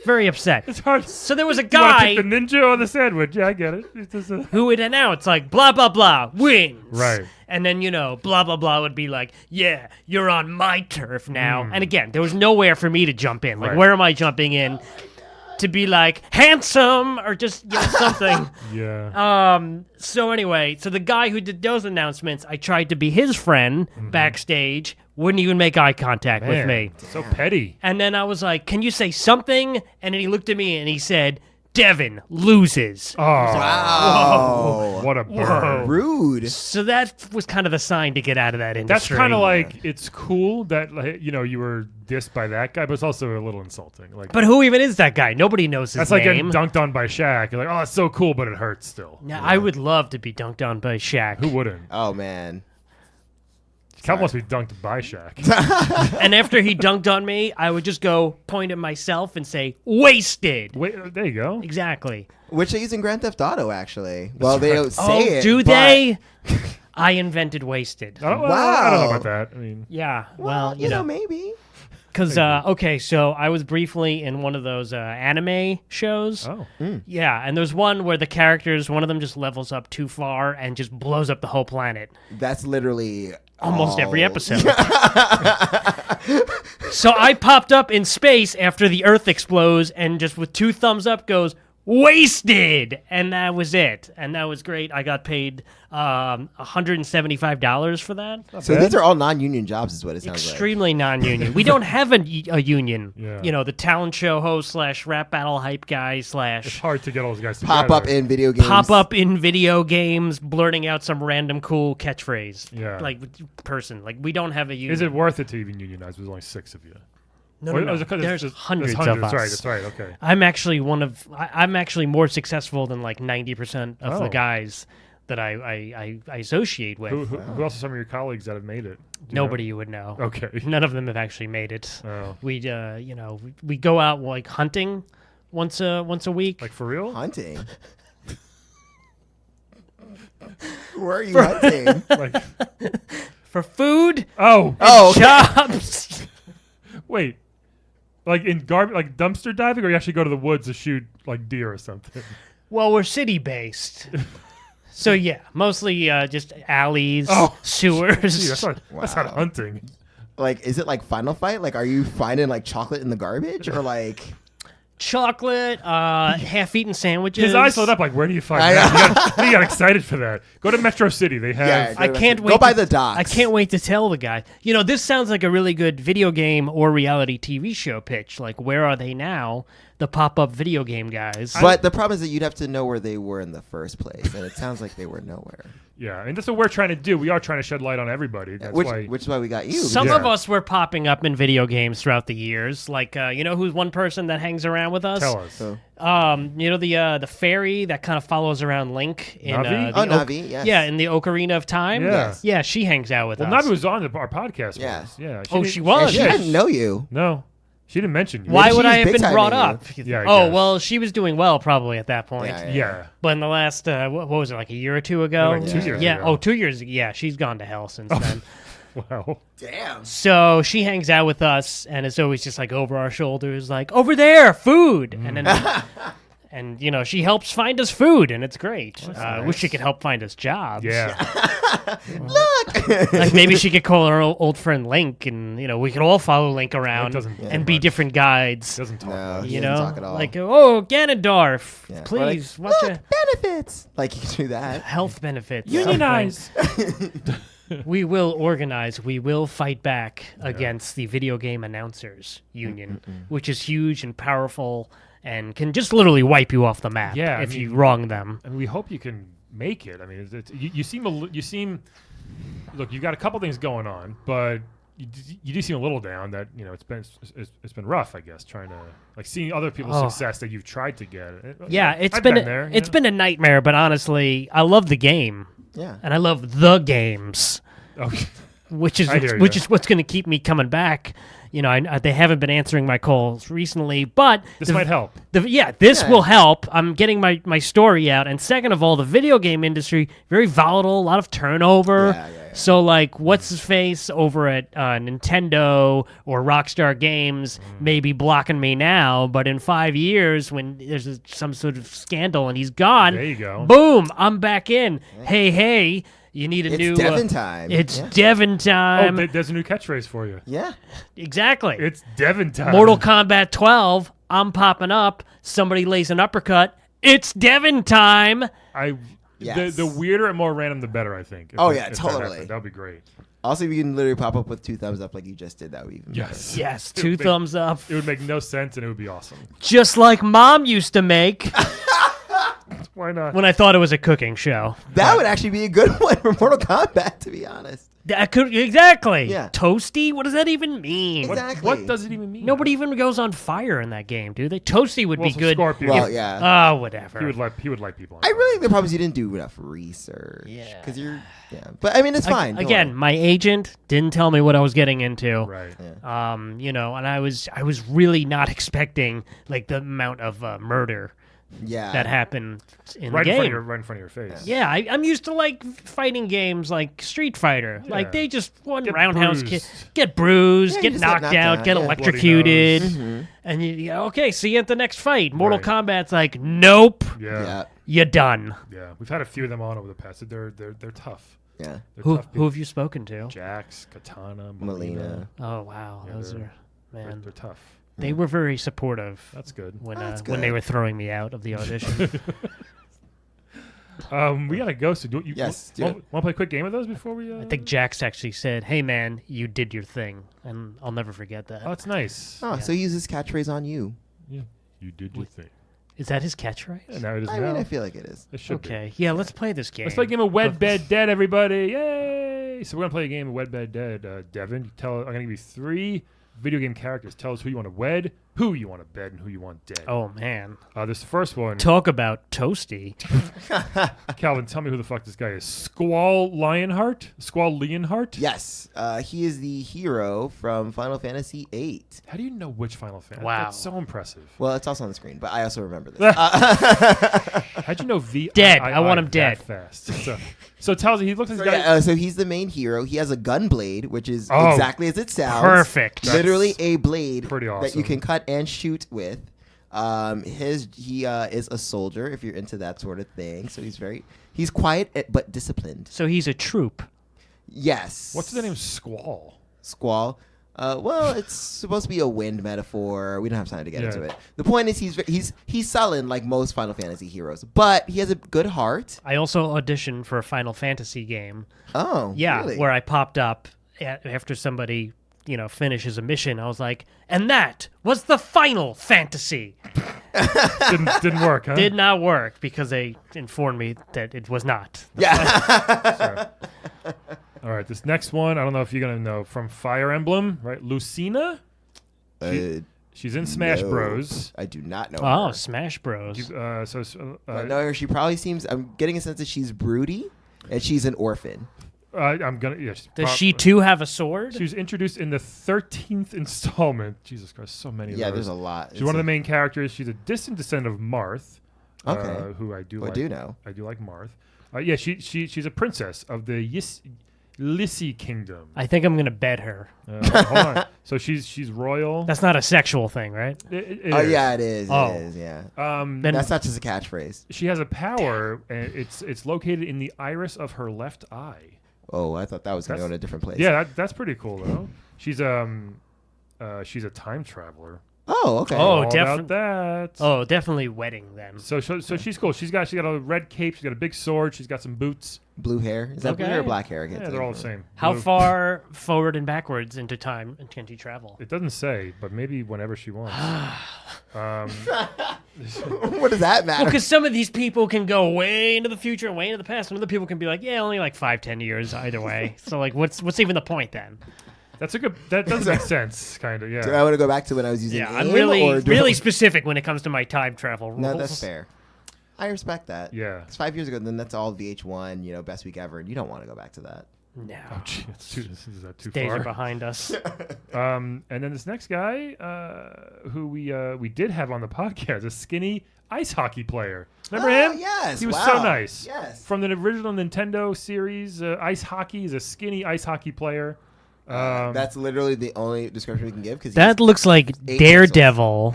Very upset. It's hard. So there was a You want to guy pick the ninja or the sandwich? Yeah, I get it. It's just a... who would announce, like, blah, blah, blah, wins. Right. And then, blah, blah, blah would be like, yeah, you're on my turf now. And again, there was nowhere for me to jump in. Like, Right. where am I jumping in? To be like, handsome, or just something. Yeah. So anyway, so the guy who did those announcements, I tried to be his friend backstage, wouldn't even make eye contact with Man, me. so petty. And then I was like, can you say something? And then he looked at me and he said, Devin loses. Oh, Wow. what a burn. Rude. So that was kind of the sign to get out of that That's industry. kind of like, it's cool that, like, you were dissed by that guy, but it's also a little insulting. Like, But who even is that guy? Nobody knows his that's like name. getting dunked on by Shaq. You're like, oh, it's so cool, but it hurts still. Now, I would love to be dunked on by Shaq. Who wouldn't? Oh man. Cal wants to be dunked by Shaq. And after he dunked on me, I would just go point at myself and say, wasted. Wait, there you go. Exactly. Which they use in Grand Theft Auto, actually. Well, they don't say Oh, it. do but- they? I invented wasted. I don't know Wow. about that. I mean, Yeah, Well, you know, maybe. because okay, so I was briefly in one of those anime shows. oh. Yeah, and there's one where the characters, one of them just levels up too far and just blows up the whole planet. That's literally Almost every all- episode. So I popped up in space after the Earth explodes and just with 2 thumbs up goes, wasted! And that was it. And that was great. I got paid $175 for that. So these are all non-union jobs, is what it sounds Extremely non-union. We don't have a union. Yeah. The talent show host / rap battle hype guy / It's hard to get all those guys like. together. Pop up in video games. pop up in video games, blurting out some random cool catchphrase. Yeah. Like person. Like we don't have a union. Is it worth it to even unionize? There's only 6 of you. No, Or no, no. is it 'cause There's there's hundreds of hundreds. us. Right, that's right. Okay. I'm actually I'm actually more successful than like 90% of the Oh. guys that I associate with. Who else are some of your colleagues that have made it? Do you Nobody you would know. know? Okay. None of them have actually made it. Oh. We we go out like hunting once a week. Like for real? Hunting. Where are you hunting? Like, For food, oh, Oh, okay. jobs. wait. Like in like dumpster diving, or you actually go to the woods to shoot like deer or something? Well, we're city based. So yeah, mostly just alleys, Oh, sewers. Gee, that's not Wow. hunting. Like, is it like Final Fight? Like, are you finding like chocolate in the garbage, or like? Chocolate, half-eaten sandwiches. His eyes lit up. Like, where do you find I that? You got excited for that. Go to Metro City. They have. Yeah, I can't wait. Go by to- the docks. I can't wait to tell the guy. This sounds like a really good video game or reality TV show pitch. Like, where are they now? the pop-up video game guys. But the problem is that you'd have to know where they were in the first place, and it sounds like they were nowhere. Yeah, and that's what we're trying to do. We are trying to shed light on everybody. That's why. Which is why we got you. Some Yeah. of us were popping up in video games throughout the years. Like, you know who's one person that hangs around with us? Tell us. So, You know the fairy that kind of follows around Link in Navi? the Navi, yes. Yeah, in the Ocarina of Time. Yeah. Yes. Yeah, she hangs out with Well, us. Navi was on our podcast. Yeah. once. Yeah. Oh, didn't- she was? and she Yeah, didn't know you. No, she didn't mention you. Why Maybe would she I was have been big-timing brought you. up? Yeah, I Oh, guess. well, she was doing well probably at that point. Yeah, Yeah. But in the last, what was it, like a year or two ago? Like 2 years Yeah. ago. Oh, 2 years. Yeah, she's gone to hell since then. Wow. Damn. So she hangs out with us, and it's always just like over our shoulders, like over there, food, and then, and you know, she helps find us food, and it's great. Wish she could help find us jobs. Yeah. Like maybe she could call her old friend Link, and you know, we could all follow Link around doesn't and do be much. different guides. Doesn't talk. No, much. he You doesn't know, talk at all. like oh Ganondorf, Yeah. please, Or watch like, a benefits. Like you can do that. health benefits. Unionize. We will organize. We will fight back against the Video Game Announcers Union, which is huge and powerful and can just literally wipe you off the map Yeah, if I mean- you wrong them. And we hope you can make it. I mean, you seem. Look, you got a couple things going on, but you do seem a little down. That it's been rough, I guess, trying to like seeing other people's Oh. success that you've tried to get. Yeah, I've it's been there. it's been a nightmare, but honestly, I love the game Yeah. and I love the games, Okay. which is I hear which ya. is what's going to keep me coming back. You know, they haven't been answering my calls recently, but This might help. This Yeah. will help. I'm getting my story out. And second of all, the video game industry, very volatile, a lot of turnover. Yeah. So, like, what's his face over at Nintendo or Rockstar Games may be blocking me now, but in 5 years, when there's some sort of scandal and he's gone, There you go. boom, I'm back in. Hey, you need a It's new... Devon time. It's Yeah. Devon Oh, time. there's a new catchphrase for you. Yeah. Exactly. It's Devon time. Mortal Kombat 12, I'm popping up. Somebody lays an uppercut. It's Devon time. Yes. The weirder and more random, the better. I think. Oh, If yeah, that totally. happened, that'd be great. Also, if you can literally pop up with 2 thumbs up like you just did, that would be even Yes. Yes, It 2 would make- thumbs up. It would make no sense, and it would be awesome. Just like Mom used to make Why not? when I thought it was a cooking show. better. That would actually be a good one for Mortal Kombat, to be honest. That could exactly. Yeah. Toasty? What does that even mean? Exactly. What does it even mean? Nobody even goes on fire in that game, do they? Toasty would Well, be some good. Scorpion. Well, if- yeah. Oh, whatever. He would light people. On I fire. really think the problem is you didn't do enough research. Yeah. Because but I mean, it's fine. Don't Again, worry. my agent didn't tell me what I was getting into. Right. You know, and I was really not expecting like the amount of murder Yeah. that happened in Right the in front game. of right in front of your face. Yeah, I'm used to like fighting games like Street Fighter. Yeah. Like they just one Get roundhouse bruised. get bruised, Yeah, you get just get knocked knocked out, out, get yeah. electrocuted, Bloody and you okay, see you at the next fight. Mortal Right. Kombat's like, nope, Yeah. Yeah. you're done. Yeah. We've had a few of them on over the past. They're tough. Yeah. They're Who tough who people. have you spoken to? Jax, Katana, Melina. Oh wow, Yeah, those they're- are man. They're tough. They were very supportive That's good. when That's when they good. were throwing me out of the audition. We gotta go. So do you? Yes, do Want it. to play a quick game of those before we? I think Jax actually said, "Hey man, you did your thing," and I'll never forget that. Oh, that's nice. Oh, so he uses catchphrase on you. Yeah. You did your thing. Is that his catchphrase? And now it is I now. mean, I feel like it is. It should be. Okay, yeah, let's play this game. Let's play a game of Wed Bed Dead, everybody! Yay! So we're gonna play a game of Wed Bed Dead. Devin, I'm gonna give you 3 video game characters. Tell us who you want to wed, who you want to bed, and who you want dead. Oh man, This first one. talk about toasty. Calvin, tell me who the fuck this guy is. Squall Lionheart? Yes. He is the hero from Final Fantasy VIII. How do you know which Final Fantasy? Wow. That's so impressive. Well, it's also on the screen, but I also remember this. How'd you know V? Dead. I want him that dead. Fast. So tell us, he looks like So, this guy. yeah, so he's the main hero. He has a gun blade, which is Oh, exactly as it sounds. Perfect. Literally a blade pretty that awesome. you can cut and shoot with. He is a soldier if you're into that sort of thing. So he's quiet but disciplined. So he's a troop. Yes. What's his name? Squall. Squall. Well, it's supposed to be a wind metaphor. We don't have time to get Yeah. into it. The point is he's sullen like most Final Fantasy heroes, but he has a good heart. I also auditioned for a Final Fantasy game. Oh, Yeah, really? where I popped up after somebody finishes a mission. I was like, and that was the final fantasy. Didn't work, huh? Did not work because they informed me that it was not. Yeah. Sure. All right, this next one, I don't know if you're gonna know, from Fire Emblem, right? Lucina. She's in Smash No, Bros. I do not know. Oh, her. Smash Bros. I know her. She probably seems. I'm getting a sense that she's broody, and she's an orphan. I'm gonna. Yeah. Does she too have a sword? She was introduced in the 13th installment. Jesus Christ, so many. Yeah, of those. there's a lot. She's one of the main characters. She's a distant descendant of Marth. Okay. Who I do. I like. do know. I do like Marth. Yeah, she's a princess of the Lissi Kingdom. I think I'm gonna bet her. Hold on. So she's royal. That's not a sexual thing, right? It is. Yeah, it is. Oh. It is. Yeah. Then That's not just a catchphrase. She has a power, and it's located in the iris of her left eye. Oh, I thought that was going to go in a different place. Yeah, that's pretty cool though. She's a time traveler. Oh, okay. Oh, All about that. Oh, definitely wedding then. So she's cool. She's got a red cape. She's got a big sword. She's got some boots. Blue hair. Is that blue Okay. hair or black hair? I can't Yeah, tell they're you. all the same. How Blue. far forward and backwards into time can she travel? It doesn't say, but maybe whenever she wants. What does that matter? Because some of these people can go way into the future, way into the past. Some other people can be like, yeah, only like 5-10 years either way. So like, what's even the point then? That does make sense, kind of. Do Yeah. I want to go back to when I was using Yeah, AIM, I'm really or do I- really specific when it comes to my time travel rules. No, that's fair. I respect that. Yeah. It's 5 years ago. Then that's all VH1. Best week ever. And you don't want to go back to that. No, Oh, gee, is that too days are far? behind us. And then this next guy, who we did have on the podcast, a skinny ice hockey player. Remember Oh, him? yes. He was Wow. so nice. Yes. From the original Nintendo series, ice hockey. He's a skinny ice hockey player. That's literally the only description we can give because That looks like 8 Daredevil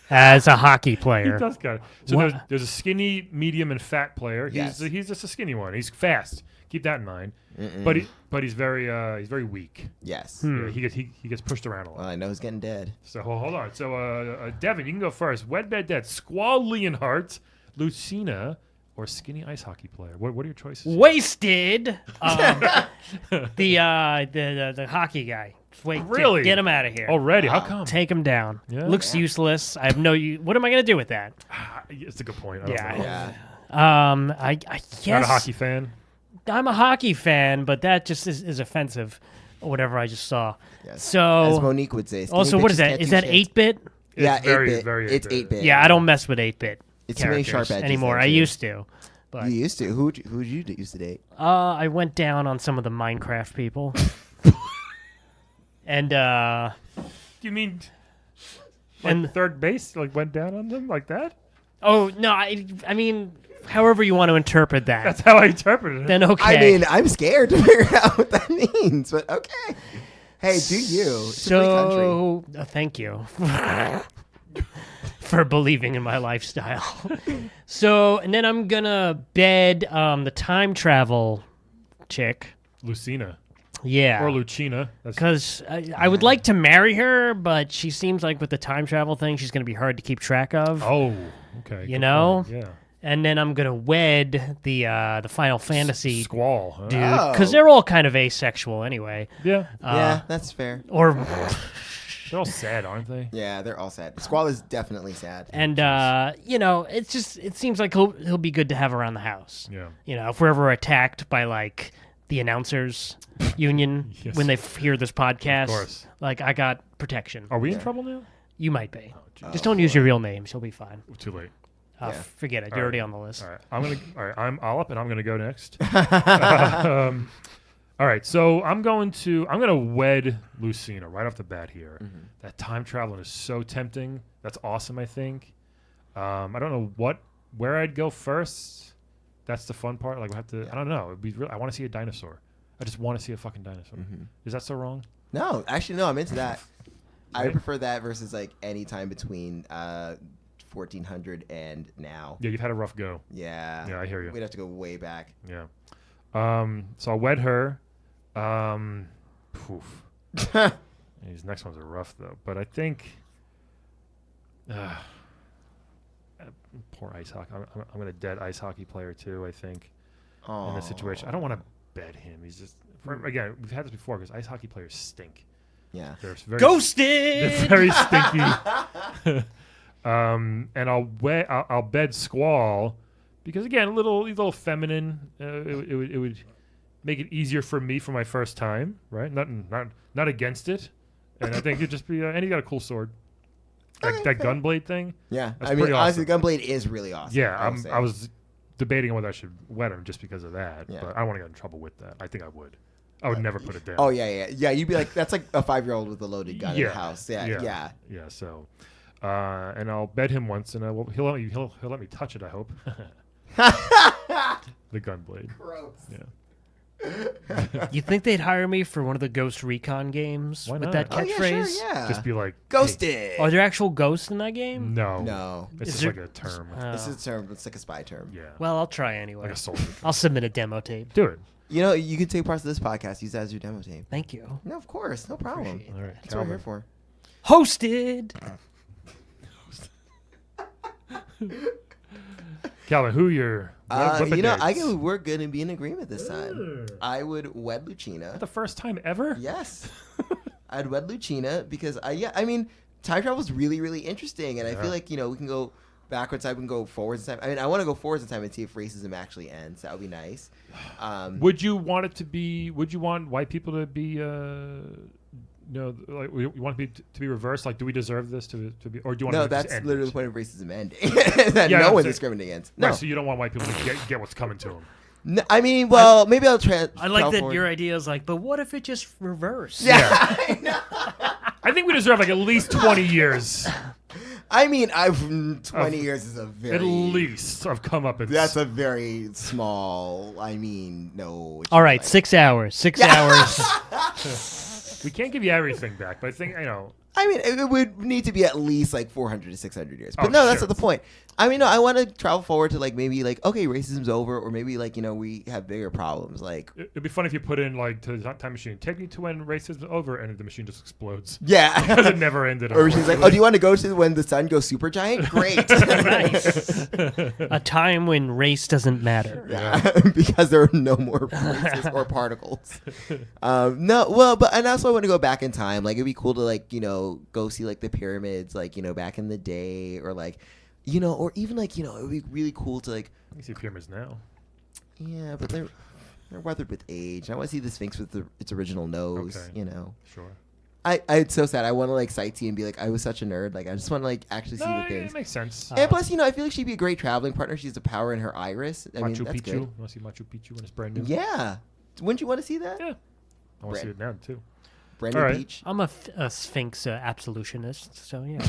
as a hockey He player. does got it. So What? there's a skinny, medium, and fat player. Yes. He's just a skinny one. He's fast. Keep that in mind. But he's very weak. Yes. Yeah, he gets pushed around a lot. Well, I know he's getting dead. So hold on. So Devin, you can go first. Wed Bed Dead, Squall Leonhardt, Lucina, or skinny ice hockey player. What are your choices? Wasted. The hockey guy. Wait, Really? get him out of here. Already? How come? Take him down. Yeah? Looks useless. I have no. What am I gonna do with that? It's a good point. I don't Yeah. know. Yeah. I guess Not a hockey fan. I'm a hockey fan, but that just is offensive. Whatever I just saw. Yes. As So Monique would say. skinny also, what is bitches that? can't Is do that shit. 8-bit? Yeah, It's very, 8-bit. very It's 8-bit. 8-bit. Yeah, I don't mess with 8-bit. It's too many characters sharp edges anymore. there, I too. used to, but You used to. Who'd you used to date? I went down on some of the Minecraft people, and You mean and third base went down on them like that? oh no, I mean, however you want to interpret that, That's how I interpreted it. then okay. I mean, I'm scared to figure out what that means, but okay. Hey, do you? It's a free country. So thank you for believing in my lifestyle. So and then I'm gonna bed the time travel chick. Lucina. Yeah. Or Lucina. That's Because I would like to marry her, but she seems like with the time travel thing, she's going to be hard to keep track of. Oh, okay. You good know? point. Yeah. And then I'm going to wed the Final Fantasy Squall, huh? dude, Oh. because they're all kind of asexual anyway. Yeah. Yeah, that's fair. Or They're all sad, aren't they? Yeah, they're all sad. Squall is definitely sad. and it seems like he'll be good to have around the house. Yeah. If we're ever attacked by like the announcers union Yes. when they hear this podcast, Of course. like I got protection. Are we in trouble now? You might be. Oh, Just don't use your real names. You'll be fine. Too late. Yeah. Forget it. All You're right. already on the list. All right. I'm Olip, and I'm gonna go next. All right. So I'm gonna wed Lucina right off the bat here. That time traveling is so tempting. That's awesome. I think. I don't know where I'd go first. That's the fun part. Like we have to. I don't know. It'd be real, I want to see a dinosaur. I just want to see a fucking dinosaur. Is that so wrong? No, actually, no, I'm into that. I Right. prefer that versus like any time between 1400 and now. Yeah, you've had a rough go. Yeah. Yeah, I hear you. We'd have to go way back. Yeah. So I'll wed her. Poof. These next ones are rough though, but I think. Poor ice hockey. I'm gonna dead ice hockey player too. I think in this situation, I don't want to bet him. He's just again. We've had this before because ice hockey players stink. Yeah. They're very, Ghosted. They're very stinky. And I'll bed Squall because again, a little feminine. It would make it easier for me for my first time, right? Not against it, and I think it'd just be. And he got a cool sword. That gunblade thing. Yeah, That's I mean, pretty honestly, awesome. Gunblade is really awesome. Yeah, I was debating whether I should wet him just because of that, Yeah. but I don't want to get in trouble with that. I think I would. I would never put it down. Oh yeah. You'd be like, that's like a 5-year-old with a loaded gun in the house. Yeah. So, and I'll bed him once, and he'll let me touch it. I hope. The gunblade. Gross. Yeah. You think they'd hire me for one of the Ghost Recon games Why with not? that Oh yeah, catchphrase? sure, yeah. Just be like Ghosted. Are there actual ghosts in that game? Hey, no. No. It's Is just there- like a term. This is a term. It's like a spy term. Yeah. Well, I'll try anyway. Like a soldier. I'll submit a demo tape. Do it. You know, you can take parts of this podcast. Use that as your demo tape. Thank you. No, of course, no problem. Appreciate it. All right. That's what we're here for. Hosted. Calvin, who you're? We're going to be in agreement this time. I would wed Lucina. The first time ever? Yes. I'd wed Lucina because I mean, time travel is really, really interesting, and I feel like we can go backwards in time, we can go forwards in time. I mean, I want to go forwards in time and see if racism actually ends. That would be nice. Would you want it to be? Would you want white people to be? Like we want to be reversed. Like, do we deserve this to be? Or do you want? No, to just that's end literally it? the point of racism ending. That Yeah, no I'm one's saying- discriminating against. No, Right, so you don't want white people to get what's coming to them. No, I mean, well, maybe I'll try. I like that your idea is like, but what if it just reversed? Yeah, I know. I think we deserve like at least 20 years, I mean, 20 years is a very at least, of come up. That's a very small. I mean, no. All right, 6 hours. 6 hours. We can't give you everything back, but I think I mean, it would need to be at least like 400 to 600 years. But Oh, no, that's sure. not the point. I mean, no, I want to travel forward to like maybe like, okay, racism's over, or maybe like, we have bigger problems. Like, it'd be fun if you put in like to the time machine, take me to when racism's over, and the machine just explodes yeah. because it never ended. Or she's like, oh, do you want to go to when the sun goes super giant? Great. Nice. A time when race doesn't matter. Yeah, because there are no more races or particles. No, well, and also I want to go back in time. Like, it'd be cool to like, go see like the pyramids, like, back in the day, or like, or even like, it would be really cool to like, You see pyramids now. yeah, but they're weathered with age. I want to see the Sphinx with its original nose. Okay. Sure. It's so sad. I want to like sightsee and be like, I was such a nerd. Like, I just want to like actually see the things. It makes sense. And plus, I feel like she'd be a great traveling partner. She has the power in her iris. I mean, Machu that's Picchu. good. You want to see Machu Picchu when it's brand new? Yeah. Wouldn't you want to see that? Yeah. I want to see it now too. Brand All new right. beach. I'm a Sphinx absolutionist, so yeah.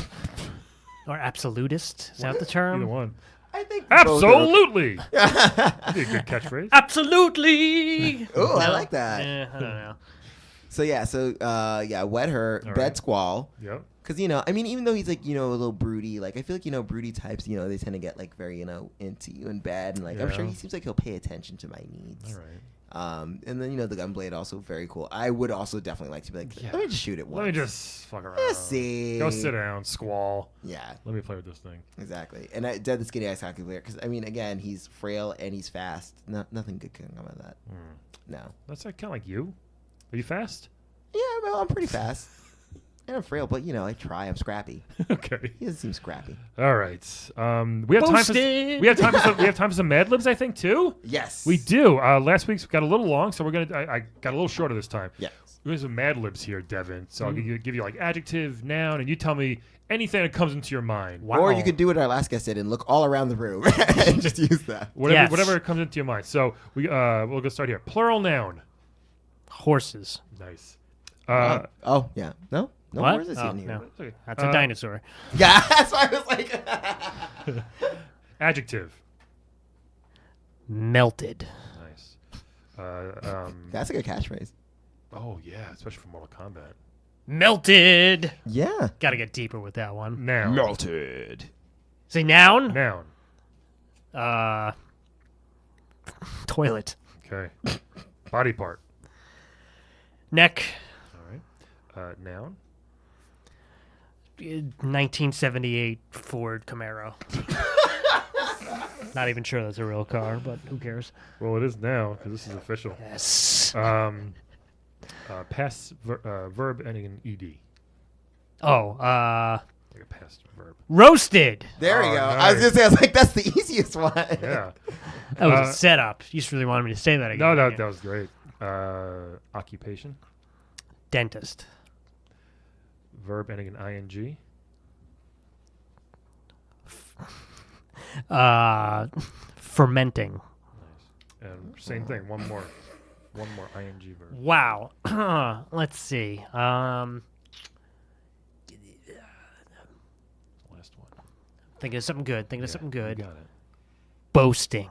Or absolutist. Is that the term? Either one. I think both are okay. Absolutely. That'd be a good catchphrase. Absolutely. Oh, I like that. I don't know. So wed her, All bed right. Squall. Yep. Because, I mean, even though he's like, a little broody, like, I feel like, broody types, they tend to get like very, into you in bed. And like, I'm sure Yeah. he seems like he'll pay attention to my needs. All right. And then, the gunblade also very cool. I would also definitely like to be like, Yeah. let me just shoot it once. Let me just fuck around. Let's see. Go sit down, Squall. Yeah, Let me play with this thing. exactly. And I did the skinny ice hockey player because, I mean, again, he's frail and he's fast. Nothing good can come out of that. No. That's kind of like you. Are you fast? Yeah, well, I'm pretty fast. And I'm frail, but, I try. I'm scrappy. Okay. He doesn't seem scrappy. All right. We have time for Boasted. we have time for some Mad Libs, I think, too. Yes. We do. Last week's got a little long, so we're gonna. I got a little shorter this time. Yes. We have some Mad Libs here, Devin. So I'll give you like adjective, noun, and you tell me anything that comes into your mind. Wow. Or you could do what our last guest did and look all around the room and just use that. Whatever comes into your mind. So we'll go start here. Plural noun. Horses. Nice. Oh, yeah. No What? horses Oh, in here. no. Okay. That's a dinosaur. Yeah, that's why I was like... Adjective. Melted. Nice. That's a good catchphrase. Oh yeah, especially for Mortal Kombat. Melted. Yeah. Got to get deeper with that one. Noun. Melted. Say noun. Noun. Toilet. Okay. Body part. Neck. All right. Noun. 1978 Ford Camaro. Not even sure that's a real car, but who cares? Well, it is now because this is official. Yes. Past verb ending in ed. Oh, Like a past verb. roasted. There we Oh, go. nice. I was gonna say, I was like, that's the easiest one. Yeah. That was a setup. You just really wanted me to say that again. No, didn't that you? was great. Occupation. Dentist. Verb ending in ing. Fermenting. Nice. And same thing. One more ing verb. Wow. Let's see. Last one. Thinking of something good. You got it. Boasting.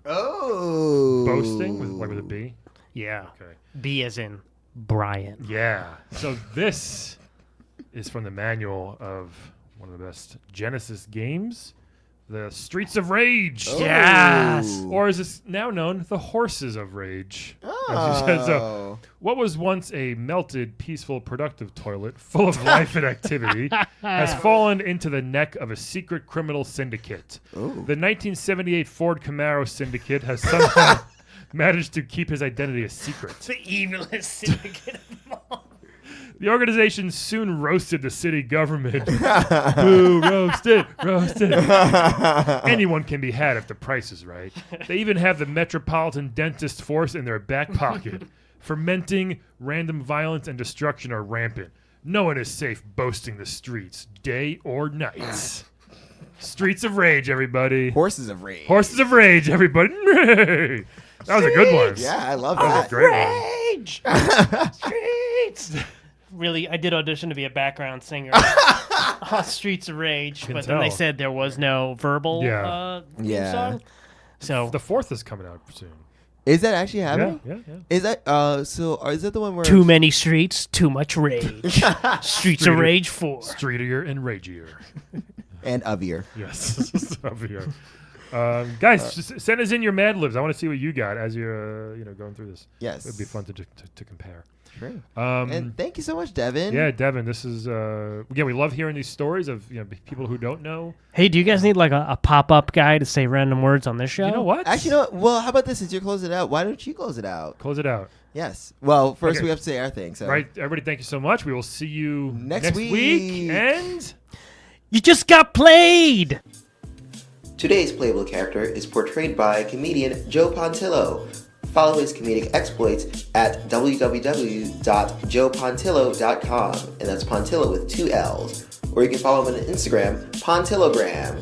Oh. Boasting with a B. Yeah. Okay. B as in Brian. Yeah. So this is from the manual of one of the best Genesis games, the Streets of Rage. Oh. Yes. Or as it's now known, the Horses of Rage. Oh. So, what was once a melted, peaceful, productive toilet full of life and activity has fallen into the neck of a secret criminal syndicate. Ooh. The 1978 Ford Camaro syndicate has somehow managed to keep his identity a secret. The evilest syndicate of them all. The organization soon roasted the city government. Boo, roasted. Anyone can be had if the price is right. They even have the Metropolitan Dentist Force in their back pocket. Fermenting, random violence, and destruction are rampant. No one is safe boasting the streets, day or night. Streets of Rage, everybody. Horses of Rage. Horses of Rage, everybody. That was a good one. Yeah, I love That was a that. great one. Rage. Streets. Really, I did audition to be a background singer on Streets of Rage, can but then they tell. said there was no verbal Yeah. theme Yeah. song. So The fourth is coming out soon. Is that actually Yeah, happening? yeah. Is that is that the one where too many streets, too much rage. Streets of Streeter. Rage 4. Streetier and ragier. and Avier? Yes. Javier. Guys, just send us in your Mad Libs. I want to see what you got as you're going through this. Yes. It'd be fun to compare. Sure. Um, And thank you so much, Devin. yeah, Devin, this is again, we love hearing these stories of people who don't know. Hey, do you guys need like a pop-up guy to say random words on this show? You know what? Actually, no. Well, how about this? Since you're closing it out, why don't you close it out? Close it out. Yes. Well, first Okay. we have to say our thing. So. Right, everybody, thank you so much. We will see you Next week. week. And You just got played! Today's playable character is portrayed by comedian Joe Pontillo. Follow his comedic exploits at www.joepontillo.com, and that's Pontillo with 2 L's. Or you can follow him on Instagram, Pontillogram.